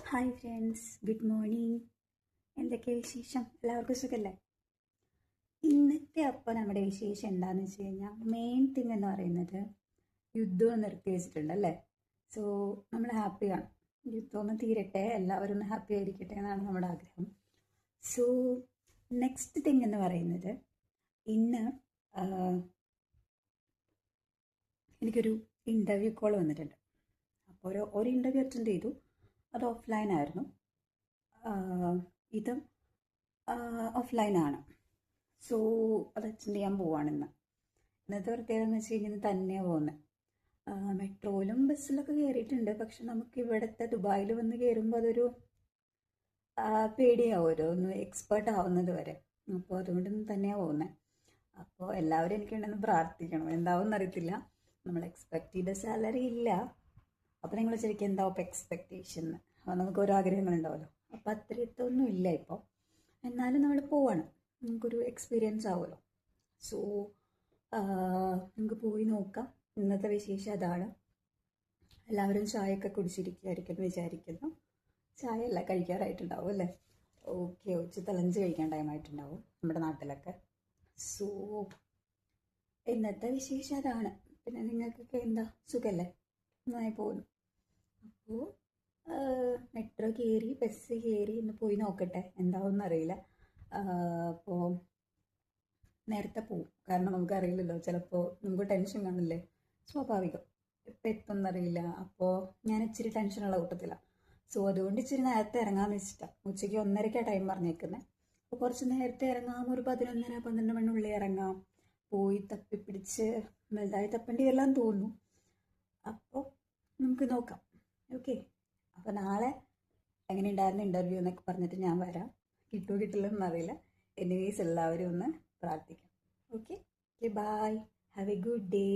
Hi friends, good morning. എന്തൊക്കെ വിശേഷം? എല്ലാവർക്കും സുഖമല്ലേ? ഇന്നത്തെ അപ്പോൾ നമ്മുടെ വിശേഷം എന്താണെന്ന് വെച്ച് കഴിഞ്ഞാൽ മെയിൻ തിങ് എന്ന് പറയുന്നത് യുദ്ധം നിർത്തി വെച്ചിട്ടുണ്ട് അല്ലേ. സോ നമ്മൾ ഹാപ്പിയാണ്, യുദ്ധം ഒന്ന് തീരട്ടെ, എല്ലാവരും ഒന്ന് ഹാപ്പി ആയിരിക്കട്ടെ എന്നാണ് നമ്മുടെ ആഗ്രഹം. സോ നെക്സ്റ്റ് തിങ് എന്ന് പറയുന്നത് ഇന്ന് എനിക്കൊരു ഇൻ്റർവ്യൂ കോൾ വന്നിട്ടുണ്ട്. അപ്പോൾ ഒരു ഇൻ്റർവ്യൂ അറ്റൻഡ് ചെയ്തു. അത് ഓഫ്ലൈൻ ആയിരുന്നു. ഇത് ഓഫ്ലൈനാണ്. സോ അത് അറ്റൻഡ് ചെയ്യാൻ പോവാണ് ഇന്നത്തെ പ്രത്യേകത എന്ന് വെച്ച് കഴിഞ്ഞാൽ തന്നെയാണ് പോകുന്നത്. മെട്രോയിലും ബസ്സിലൊക്കെ കയറിയിട്ടുണ്ട്. പക്ഷെ നമുക്ക് ഇവിടുത്തെ ദുബായിൽ വന്ന് കയറുമ്പോൾ അതൊരു പേടിയാവുമല്ലോ, ഒന്ന് എക്സ്പേർട്ട് ആവുന്നത് വരെ. അപ്പോൾ അതുകൊണ്ട് തന്നെയാണ് പോകുന്നത്. അപ്പോൾ എല്ലാവരും എനിക്കുണ്ടെന്ന് പ്രാർത്ഥിക്കണം. എന്താവും അറിയത്തില്ല, നമ്മൾ എക്സ്പെക്ട് ചെയ്ത സാലറി ഇല്ല. അപ്പോൾ നിങ്ങൾ ശരിക്കും എന്താവും ഇപ്പോൾ എക്സ്പെക്റ്റേഷൻ? അപ്പോൾ നമുക്ക് ഓരോ ആഗ്രഹങ്ങളുണ്ടാവുമല്ലോ. അപ്പോൾ അത്രയൊന്നും ഇല്ല ഇപ്പോൾ. എന്നാലും നമ്മൾ പോവാണ്, നമുക്കൊരു എക്സ്പീരിയൻസ് ആവുമല്ലോ. സോ നമുക്ക് പോയി നോക്കാം. ഇന്നത്തെ വിശേഷം അതാണ്. എല്ലാവരും ചായയൊക്കെ കുടിച്ചിരിക്കുമായിരിക്കും വിചാരിക്കുന്നു. ചായ എല്ലാം കഴിക്കാറായിട്ടുണ്ടാവും അല്ലേ? ഓക്കെ, ഉച്ചത്തെ ലഞ്ച് കഴിക്കാൻ ടൈമായിട്ടുണ്ടാവും നമ്മുടെ നാട്ടിലൊക്കെ. സോ ഇന്നത്തെ വിശേഷം അതാണ്. പിന്നെ നിങ്ങൾക്കൊക്കെ എന്താ, സുഖമല്ലേ? നന്നായി പോകുന്നു. അപ്പോൾ മെട്രോ കയറി, ബസ് കയറി, ഒന്ന് പോയി നോക്കട്ടെ എന്താവും അറിയില്ല. അപ്പോൾ നേരത്തെ പോവും, കാരണം നമുക്കറിയില്ലല്ലോ, ചിലപ്പോൾ നമുക്ക് ടെൻഷൻ കാണില്ലേ, സ്വാഭാവികം. ഇപ്പം എത്തുമെന്നറിയില്ല. അപ്പോൾ ഞാൻ ഇച്ചിരി ടെൻഷനുള്ള കൂട്ടത്തിലാണ്. സോ അതുകൊണ്ട് ഇച്ചിരി നേരത്തെ ഇറങ്ങാമെന്ന് വെച്ചിട്ടാണ്. ഉച്ചയ്ക്ക് 1:30 ടൈം പറഞ്ഞേക്കുന്നത്. അപ്പോൾ കുറച്ച് നേരത്തെ ഇറങ്ങാം, ഒരു 11:30-12 മണിനുള്ളിൽ ഇറങ്ങാം. പോയി തപ്പിപ്പിടിച്ച് വലുതായി തപ്പേണ്ടി വരില്ലാന്ന് തോന്നുന്നു. അപ്പോൾ നമുക്ക് നോക്കാം. ഓക്കെ, അപ്പോൾ നാളെ എങ്ങനെ ഉണ്ടായിരുന്നു ഇൻ്റർവ്യൂ എന്നൊക്കെ പറഞ്ഞിട്ട് ഞാൻ വരാം. കിട്ടുമോ കിട്ടില്ലെന്ന് അറിയില്ല. എനിവേസ് എല്ലാവരും ഒന്ന് പ്രാർത്ഥിക്കാം. Okay, bye, have a good day.